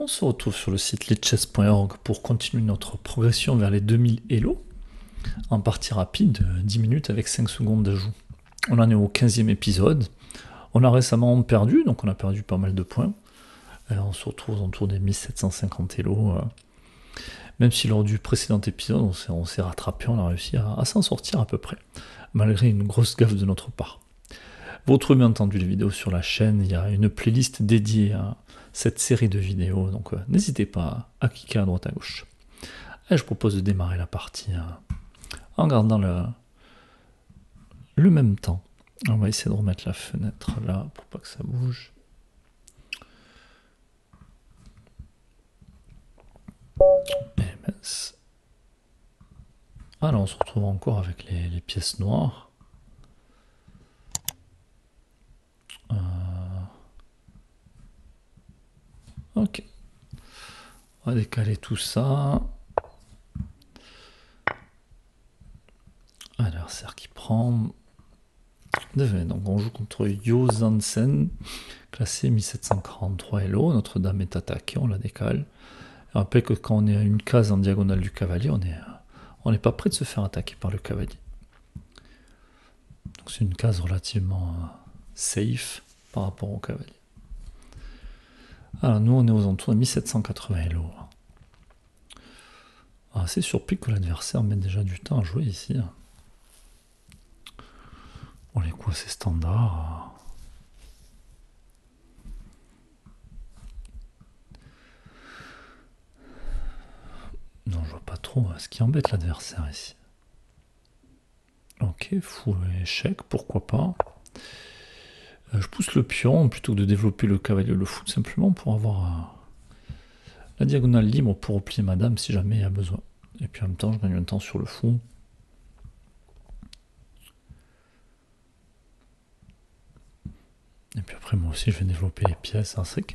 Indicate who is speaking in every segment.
Speaker 1: On se retrouve sur le site leadchess.org pour continuer notre progression vers les 2000 Elo en partie rapide, 10 minutes avec 5 secondes d'ajout. On en est au 15e épisode. On a récemment perdu, donc on a perdu pas mal de points. On se retrouve autour des 1750 Elo. Même si lors du précédent épisode, on s'est rattrapé, on a réussi à s'en sortir à peu près, malgré une grosse gaffe de notre part. Vous retrouvez bien entendu les vidéos sur la chaîne, il y a une playlist dédiée à cette série de vidéos, donc n'hésitez pas à cliquer à droite à gauche. Et je propose de démarrer la partie en gardant le même temps. On va essayer de remettre la fenêtre là pour pas que ça bouge. Et mince. Alors on se retrouve encore avec les pièces noires. Ok. On va décaler tout ça. Adversaire qui prend. Donc on joue contre Yo Zansen, classé 1743 Elo. Notre dame est attaquée, on la décale. Et rappelez que quand on est à une case en diagonale du cavalier, on n'est pas prêt de se faire attaquer par le cavalier. Donc c'est une case relativement safe par rapport au cavalier. Alors nous on est aux alentours de 1780 Elo. Assez surpris que l'adversaire mette déjà du temps à jouer ici. Bon, les coups assez standards. Non, je vois pas trop ce qui embête l'adversaire ici. Ok, fou échec, pourquoi pas. Je pousse le pion plutôt que de développer le cavalier le fou, simplement pour avoir la diagonale libre pour replier ma dame si jamais il y a besoin. Et puis en même temps, je gagne un temps sur le fou. Et puis après, moi aussi, je vais développer les pièces. C'est vrai que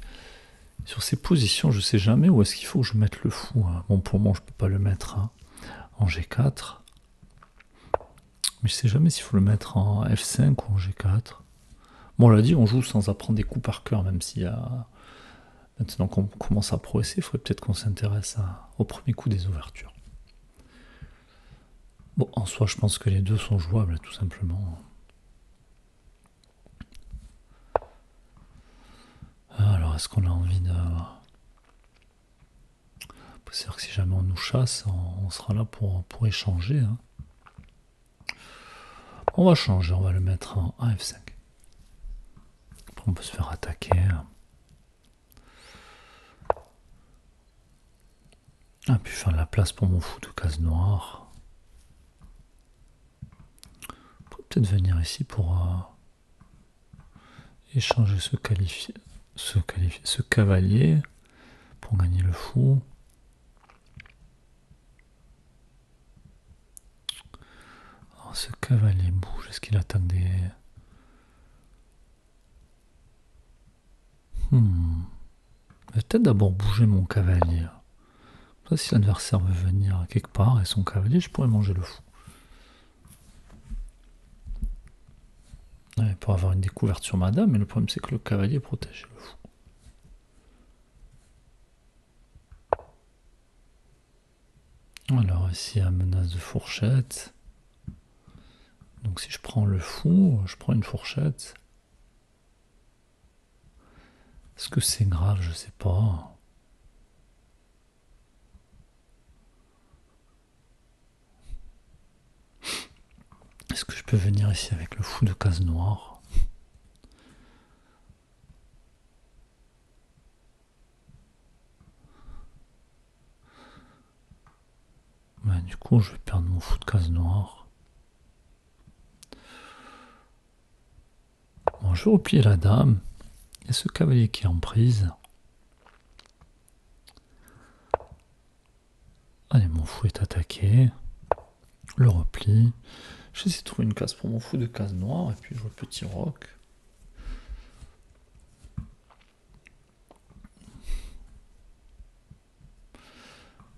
Speaker 1: sur ces positions, je sais jamais où est-ce qu'il faut que je mette le fou. Bon, pour moi, je peux pas le mettre en G4. Mais je sais jamais s'il faut le mettre en F5 ou en G4. Bon, on l'a dit, on joue sans apprendre des coups par cœur, même s'il y a... Maintenant qu'on commence à progresser, il faudrait peut-être qu'on s'intéresse au premier coup des ouvertures. Bon, en soi, je pense que les deux sont jouables, tout simplement. Alors, est-ce qu'on a envie de... C'est vrai que si jamais on nous chasse, on sera là pour échanger. On va changer, on va le mettre en F5. Après, on peut se faire attaquer. Ah, puis faire de la place pour mon fou de case noire. On peut peut-être venir ici pour échanger ce cavalier pour gagner le fou. Alors, ce cavalier bouge, est-ce qu'il attaque des... Je vais peut-être d'abord bouger mon cavalier. Si l'adversaire veut venir quelque part et son cavalier, je pourrais manger le fou. Ouais, pour avoir une découverte sur ma dame, mais le problème c'est que le cavalier protège le fou. Alors ici, la menace de fourchette. Donc si je prends le fou, je prends une fourchette. Est-ce que c'est grave? Je sais pas. Est-ce que je peux venir ici avec le fou de case noire? Ouais, du coup, je vais perdre mon fou de case noire. Bon, je vais replier la dame. Il y a ce cavalier qui est en prise. Allez, mon fou est attaqué. Le repli. J'essaie de trouver une case pour mon fou de case noire. Et puis je joue le petit roc.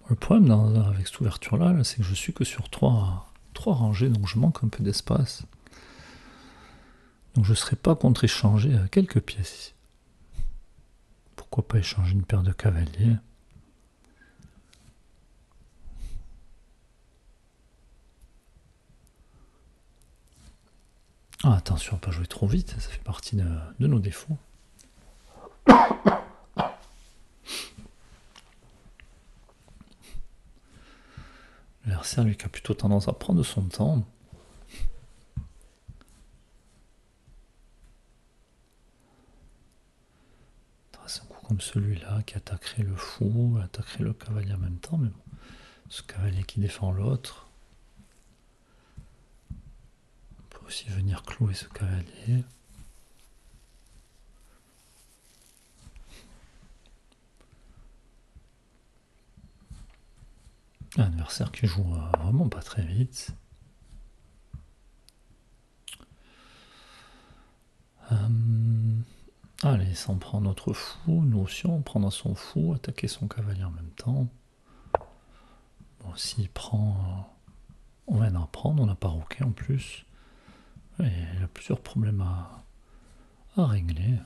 Speaker 1: Le problème avec cette ouverture-là, c'est que je suis que sur 3 rangées. Donc je manque un peu d'espace. Donc je ne serais pas contre échanger quelques pièces ici. pourquoi pas échanger une paire de cavaliers. Ah, attention à pas jouer trop vite, ça fait partie de nos défauts. L'adversaire, lui, qui a plutôt tendance à prendre son temps. Trace un coup comme celui-là qui attaquerait le fou, attaquerait le cavalier en même temps, mais bon, ce cavalier qui défend l'autre. On peut aussi venir clouer ce cavalier. Un adversaire qui joue vraiment pas très vite. Allez, ça en prend notre fou, nous aussi on prendra son fou, attaquer son cavalier en même temps. Bon, s'il prend, on va en prendre, on a pas roqué en plus. Et il a plusieurs problèmes à régler.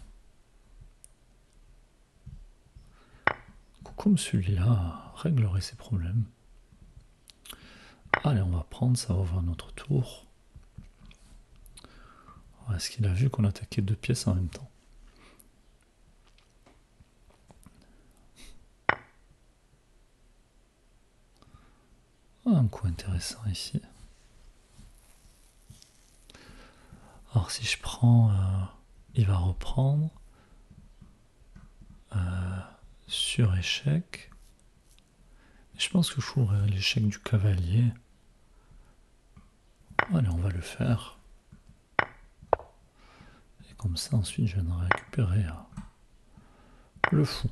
Speaker 1: Comme celui-là réglerait ses problèmes. Allez, on va prendre, ça va ouvrir notre tour. Est-ce qu'il a vu qu'on attaquait deux pièces en même temps? Un coup intéressant ici. Alors si je prends, il va reprendre sur échec. Je pense que je jouerai l'échec du cavalier. Allez, on va le faire. Et comme ça, ensuite, je viendrai récupérer le fou.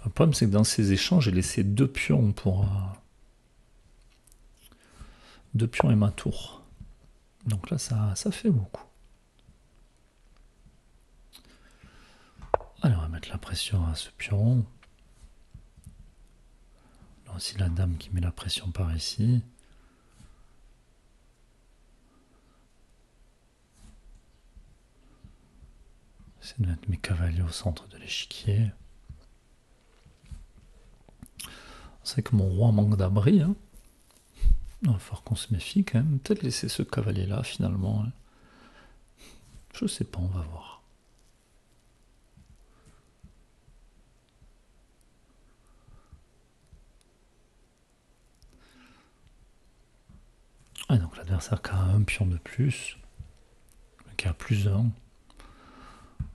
Speaker 1: Le problème, c'est que dans ces échanges, j'ai laissé deux pions pour... deux pions et ma tour. Donc là, ça fait beaucoup. Allez, on va mettre la pression à ce pion. Là aussi, la dame qui met la pression par ici. J'essaie de mettre mes cavaliers au centre de l'échiquier. C'est que mon roi manque d'abri. Hein. Il va falloir qu'on se méfie quand même. Peut-être laisser ce cavalier là finalement. Hein. Je sais pas, on va voir. Ah, donc l'adversaire qui a un pion de plus, qui a plus un.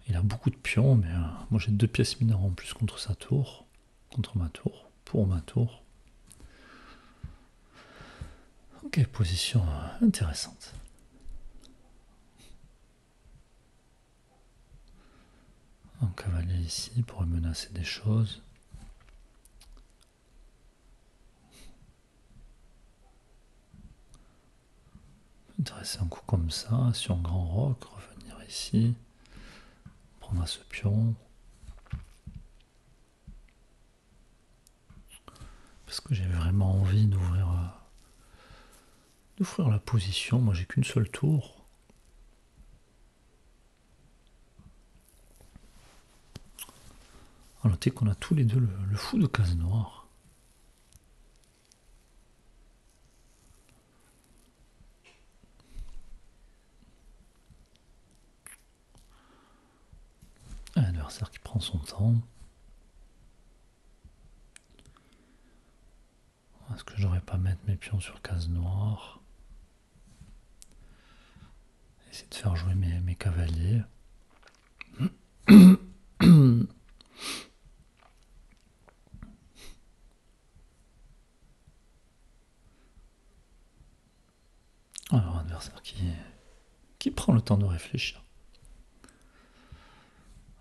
Speaker 1: Il a beaucoup de pions, mais moi j'ai deux pièces mineures en plus contre sa tour, contre ma tour, pour ma tour. Ok, position intéressante. Un cavalier ici pourrait menacer des choses. Intéresser un coup comme ça, sur un grand roc, revenir ici, prendre à ce pion. Parce que j'ai vraiment envie d'ouvrir la position. Moi j'ai qu'une seule tour. À noter qu'on a tous les deux le fou de case noire. Un adversaire qui prend son temps. Est-ce que j'aurais pas mettre mes pions sur case noire? Essayer de faire jouer mes cavaliers. Alors, un adversaire qui prend le temps de réfléchir.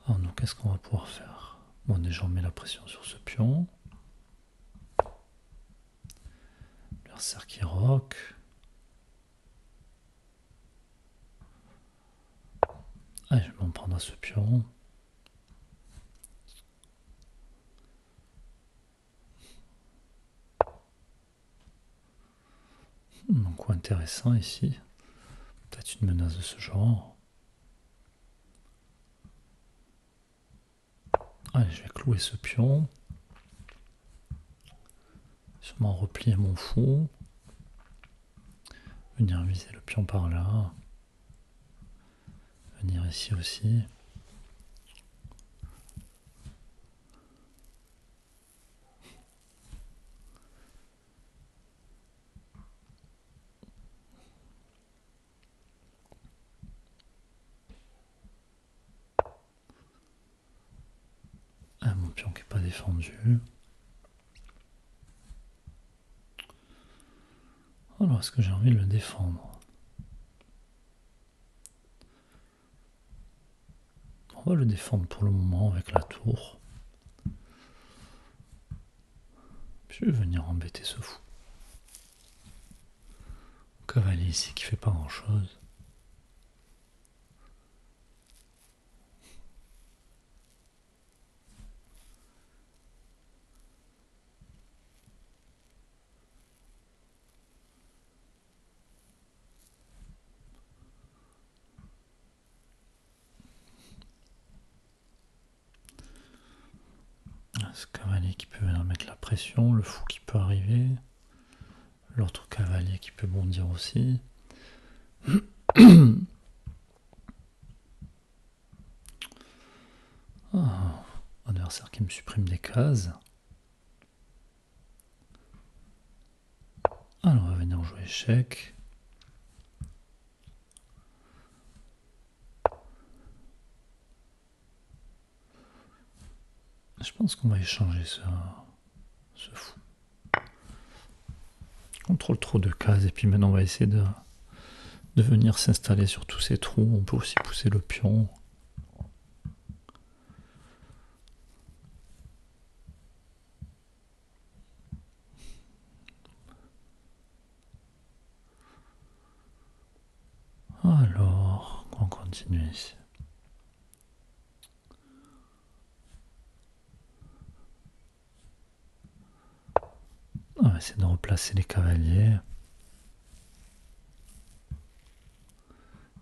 Speaker 1: Alors, nous, qu'est-ce qu'on va pouvoir faire? Bon, déjà, on met la pression sur ce pion. L'adversaire qui rock. Allez, je vais m'en prendre à ce pion. Un coup intéressant ici. Peut-être une menace de ce genre. Allez, je vais clouer ce pion. Sûrement replier mon fou. Venir viser le pion par là. Venir ici aussi. Ah, mon pion qui n'est pas défendu. Alors, est-ce que j'ai envie de le défendre? On va le défendre pour le moment avec la tour. Puis je vais venir embêter ce fou. Cavalier ici qui fait pas grand chose. Ce cavalier qui peut venir mettre la pression, le fou qui peut arriver, l'autre cavalier qui peut bondir aussi. Ah, adversaire qui me supprime des cases. Alors on va venir jouer échec. Je pense qu'on va échanger ce fou. Contrôle trop de cases et puis maintenant on va essayer de venir s'installer sur tous ces trous. On peut aussi pousser le pion. Alors, on continue ici. On va essayer de replacer les cavaliers.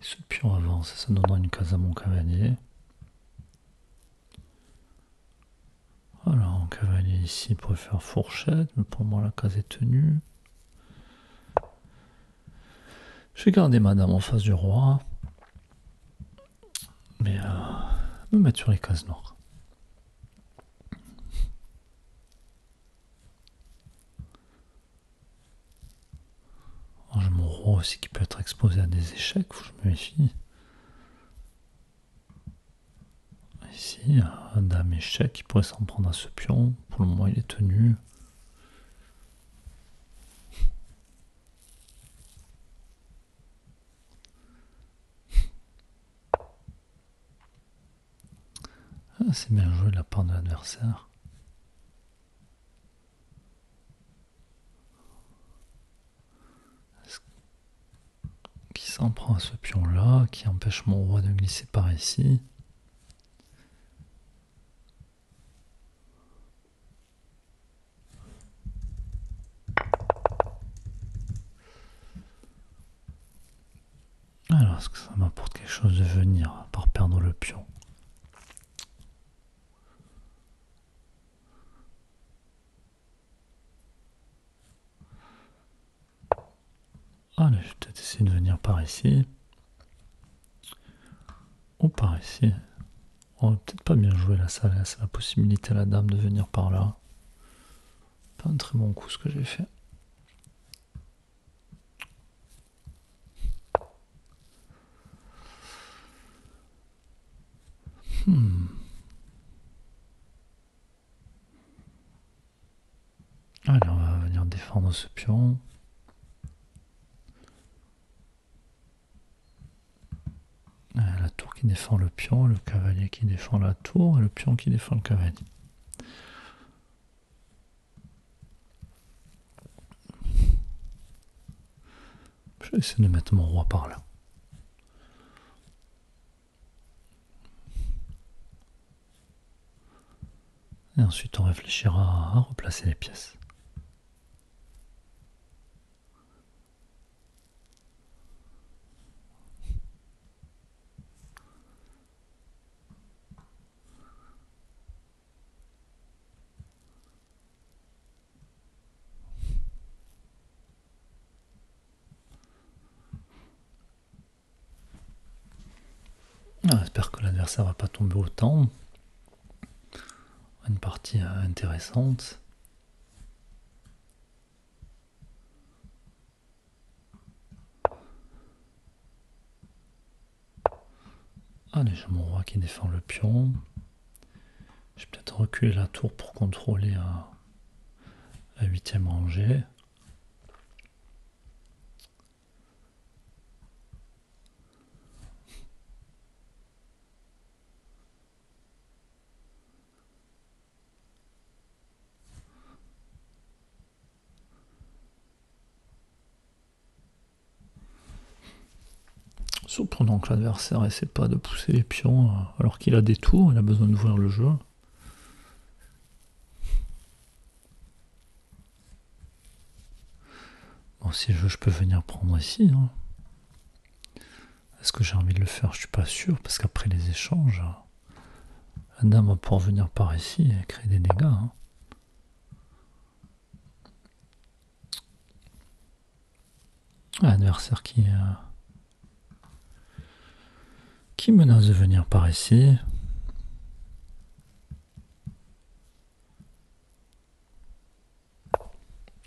Speaker 1: Ce pion avance, ça donnera une case à mon cavalier. Alors, un cavalier ici pourrait faire fourchette, mais pour moi la case est tenue. Je vais garder ma dame en face du roi. Mais me mettre sur les cases noires. J'ai mon roi aussi qui peut être exposé à des échecs, faut que je me méfie. Ici, un dame échec qui pourrait s'en prendre à ce pion. Pour le moment, il est tenu. Ah, c'est bien joué de la part de l'adversaire. Qui s'en prend à ce pion-là, qui empêche mon roi de glisser par ici. Alors, est-ce que ça m'apporte quelque chose de venir par perdre le pion? Allez, je vais peut-être essayer de venir par ici. Ou par ici. On va peut-être pas bien jouer là, ça laisse la possibilité à la dame de venir par là. Pas un très bon coup ce que j'ai fait. Allez, on va venir défendre ce pion. La tour qui défend le pion, le cavalier qui défend la tour et le pion qui défend le cavalier. Je vais essayer de mettre mon roi par là. Et ensuite on réfléchira à replacer les pièces. l'adversaire va pas tomber autant. Une partie intéressante. Allez, j'ai mon roi qui défend le pion. Je vais peut-être reculer la tour pour contrôler la 8e rangée. Surprenant que l'adversaire essaie pas de pousser les pions alors qu'il a des tours, il a besoin d'ouvrir le jeu. Bon, si je peux venir prendre ici. Hein. Est-ce que j'ai envie de le faire? Je suis pas sûr, parce qu'après les échanges, la dame va pouvoir venir par ici et créer des dégâts. Hein. L'adversaire qui menace de venir par ici.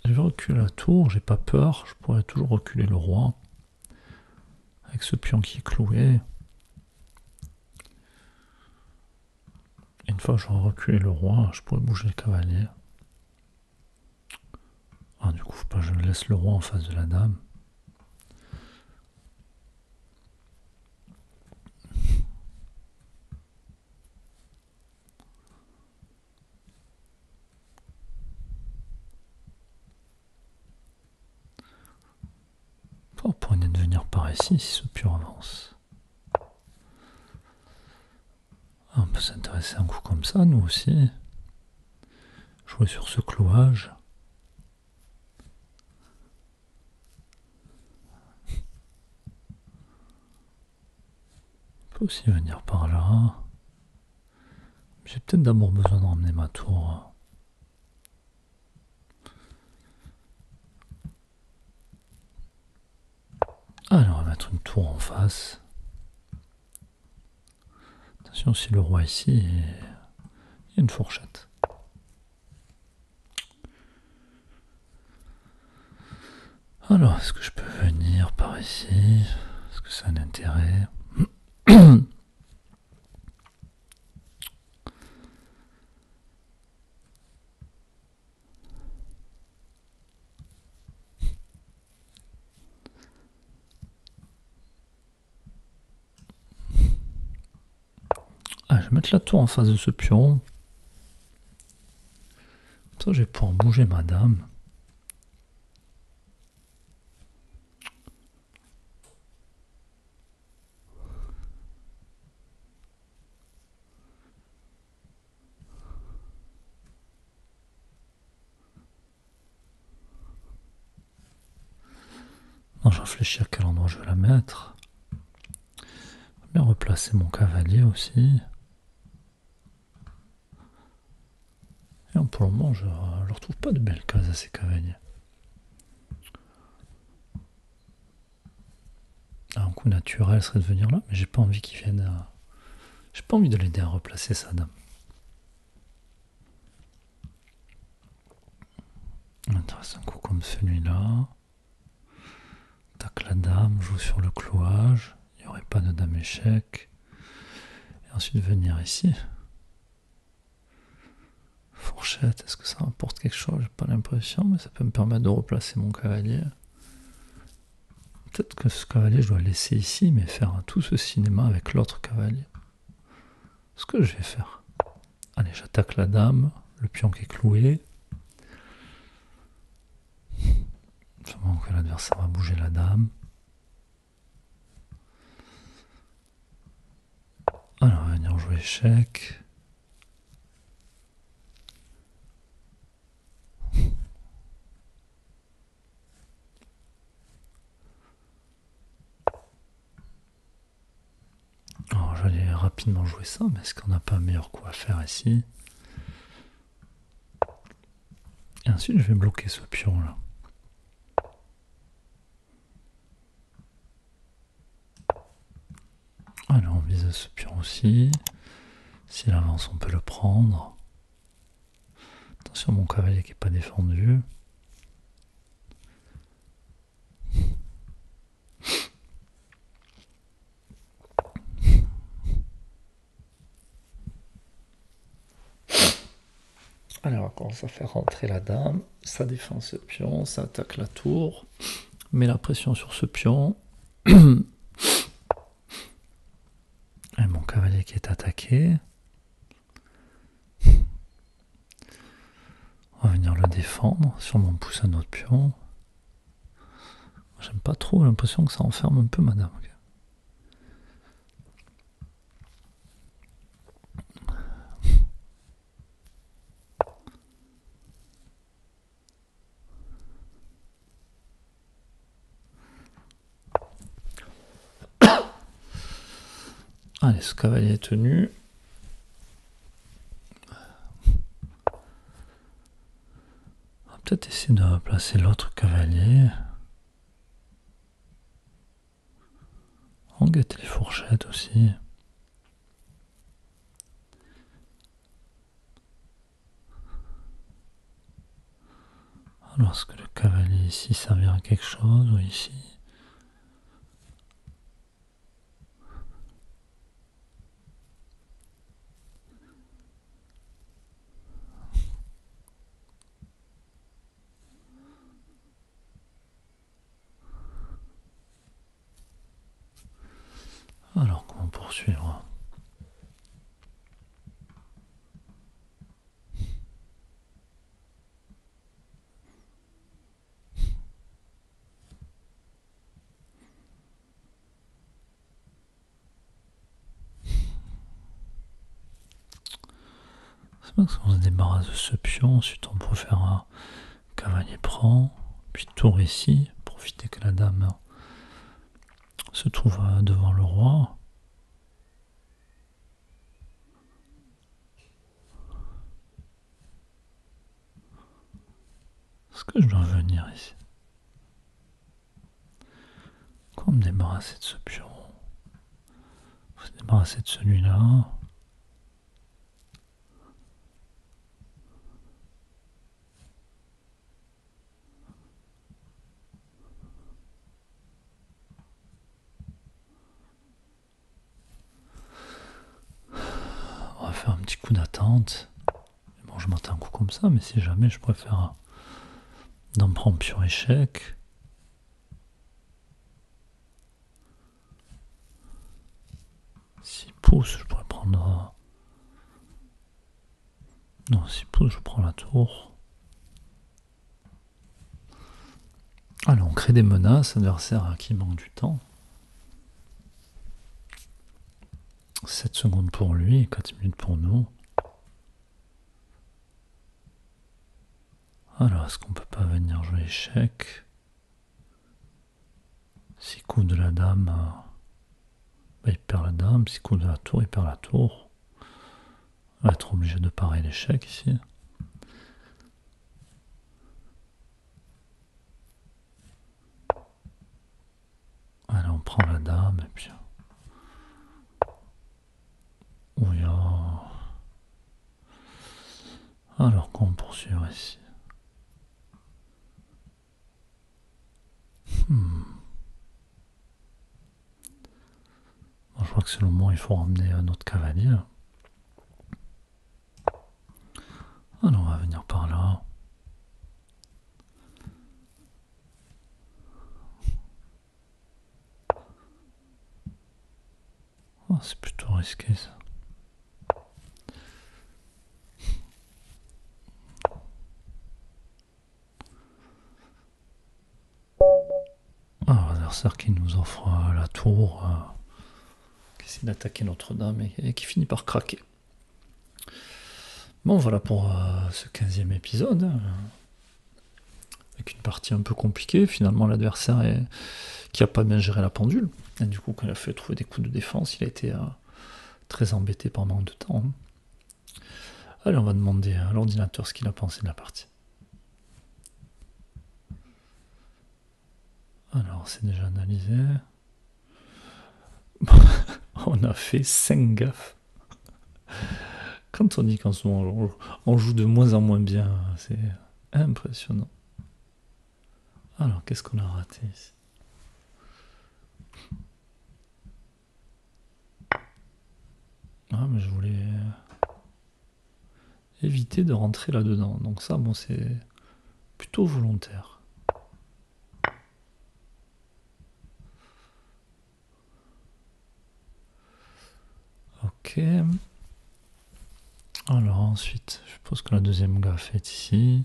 Speaker 1: Je vais reculer la tour, j'ai pas peur, je pourrais toujours reculer le roi. Avec ce pion qui est cloué. Et une fois que j'aurai reculé le roi, je pourrais bouger le cavalier. Ah, du coup, faut pas que je laisse le roi en face de la dame. On pourrait de venir par ici si ce pion avance. Ah, on peut s'intéresser un coup comme ça, nous aussi. Jouer sur ce clouage. On peut aussi venir par là. J'ai peut-être d'abord besoin de ramener ma tour. Alors, on va mettre une tour en face. Attention, si le roi ici, il y a une fourchette. Alors, est-ce que je peux venir par ici? Est-ce que ça a un intérêt? Ah, je vais mettre la tour en face de ce pion. Comme ça, je vais pouvoir bouger ma dame. Non, je réfléchis à quel endroit je vais la mettre. Je vais bien replacer mon cavalier aussi. Et pour le moment, je ne retrouve pas de belles cases à ces cavaliers. Un coup naturel serait de venir là, mais j'ai pas envie qu'il vienne. J'ai pas envie de l'aider à replacer sa dame. On intéresse un coup comme celui-là. Tac la dame, joue sur le clouage. Il n'y aurait pas de dame échec. Et ensuite venir ici. Fourchette, est-ce que ça rapporte quelque chose? J'ai pas l'impression, mais ça peut me permettre de replacer mon cavalier. Peut-être que ce cavalier, je dois le laisser ici, mais faire tout ce cinéma avec l'autre cavalier. Ce que je vais faire. Allez, j'attaque la dame, le pion qui est cloué. Sûrement que l'adversaire va bouger la dame. Alors, on va venir jouer échec. Alors, j'allais rapidement jouer ça, mais est-ce qu'on n'a pas un meilleur coup à faire ici? Et ensuite, je vais bloquer ce pion là. Alors, on vient analyse ce pion aussi. S'il avance, on peut le prendre. Attention, mon cavalier qui n'est pas défendu. Alors, on commence à faire rentrer la dame. Ça défend ce pion, ça attaque la tour. Met la pression sur ce pion. Et mon cavalier qui est attaqué. On va venir le défendre. Sûrement pousser un autre pion. J'aime pas trop, j'ai l'impression que ça enferme un peu madame. Allez, ce cavalier est tenu. On va peut-être essayer de placer l'autre cavalier. On guette les fourchettes aussi. Alors, est-ce que le cavalier ici servira à quelque chose ou ici? Alors, comment poursuivre? C'est bien qu'on se débarrasse de ce pion. Ensuite, on peut faire un cavalier prend, puis tour ici, profiter que la dame se trouve devant le roi. Est-ce que je dois venir ici? Comment me débarrasser de ce pion? Se débarrasser de celui-là. On va faire un petit coup d'attente. Bon, je m'attends un coup comme ça, mais si jamais, je préfère d'en prendre pion échec. S'il pousse, je pourrais prendre... Non, s'il pousse, je prends la tour. Alors, on crée des menaces, adversaire qui manque du temps. 7 secondes pour lui et 4 minutes pour nous. Alors, est-ce qu'on peut pas venir jouer échec? 6 coups de la dame, il perd la dame. 6 coups de la tour, il perd la tour. On va être obligé de parer l'échec ici. Allez, on prend la dame et puis... Oui, alors qu'on poursuivre ici. Bon, je crois que c'est le moment où il faut ramener un autre cavalier. Alors on va venir par là. Oh, c'est plutôt risqué ça. L'adversaire qui nous offre la tour, qui essaie d'attaquer Notre-Dame et qui finit par craquer. Bon, voilà pour ce 15e épisode. Avec une partie un peu compliquée, finalement l'adversaire qui n'a pas bien géré la pendule. Et du coup, quand il a fait trouver des coups de défense, il a été très embêté par manque de temps. Allez, on va demander à l'ordinateur ce qu'il a pensé de la partie. Alors, c'est déjà analysé. On a fait 5 gaffes. Quand on dit qu'en ce moment on joue de moins en moins bien, c'est impressionnant. Alors, qu'est-ce qu'on a raté ici? Ah, mais je voulais éviter de rentrer là-dedans. Donc ça, bon, c'est plutôt volontaire. Ok. Alors ensuite, je suppose que la deuxième gaffe est ici.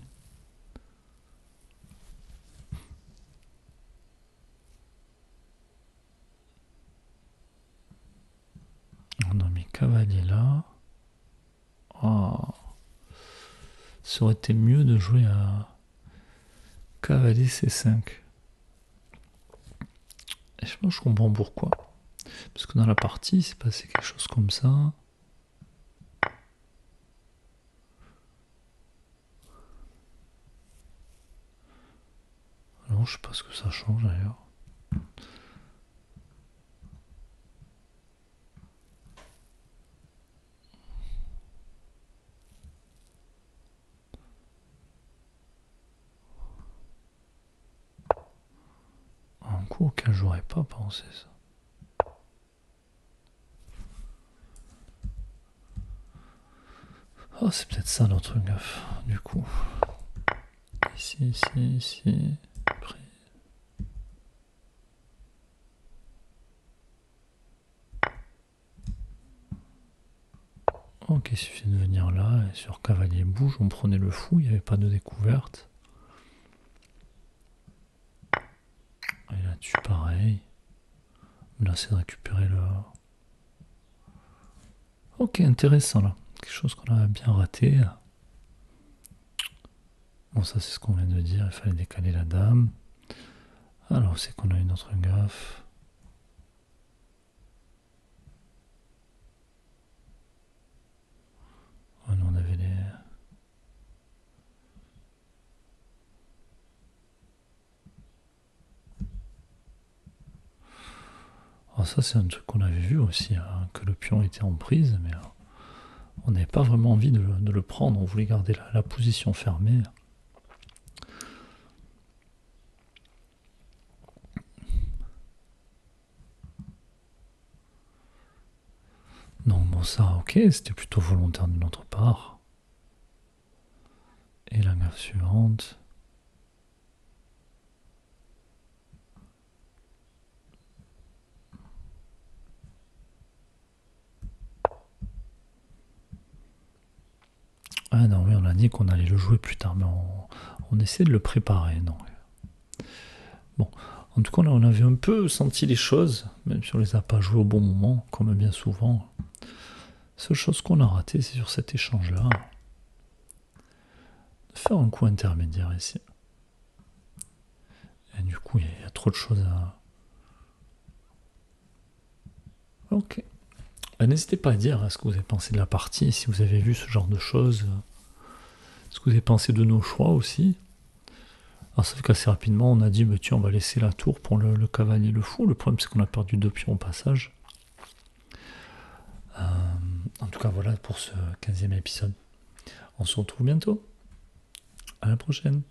Speaker 1: On a mis cavalier là. Oh. Ça aurait été mieux de jouer à cavalier C5. Et je comprends pourquoi. Parce que dans la partie, il s'est passé quelque chose comme ça. Alors, je sais pas ce que ça change d'ailleurs. Un coup auquel j'aurais pas pensé ça. Oh, c'est peut-être ça notre gaffe, du coup. Ici, ici, ici. Après. Ok, il suffit de venir là, et sur cavalier bouge, on prenait le fou, il n'y avait pas de découverte. Et là-dessus, pareil. Là, c'est de récupérer le... Ok, intéressant là. Quelque chose qu'on a bien raté. Bon, ça, c'est ce qu'on vient de dire, il fallait décaler la dame. Alors, c'est qu'on a une autre gaffe. Oh, nous, on avait les... Alors ça, c'est un truc qu'on avait vu aussi, hein, que le pion était en prise, mais on n'avait pas vraiment envie de le prendre, on voulait garder la position fermée. Donc bon, ça, ok, c'était plutôt volontaire de notre part. Et la gaffe suivante. Ah non, oui, on a dit qu'on allait le jouer plus tard, mais on essaie de le préparer. Non. Bon, en tout cas, on avait un peu senti les choses, même si on les a pas jouées au bon moment, comme bien souvent. Seule chose qu'on a raté, c'est sur cet échange-là. De faire un coup intermédiaire ici. Et du coup, il y a trop de choses à... Ok. N'hésitez pas à dire ce que vous avez pensé de la partie, si vous avez vu ce genre de choses. Ce que vous avez pensé de nos choix aussi. Alors ça fait qu'assez rapidement, on a dit, bah, tiens, on va laisser la tour pour le cavalier le fou. Le problème, c'est qu'on a perdu 2 pions au passage. En tout cas, voilà pour ce 15e épisode. On se retrouve bientôt. À la prochaine.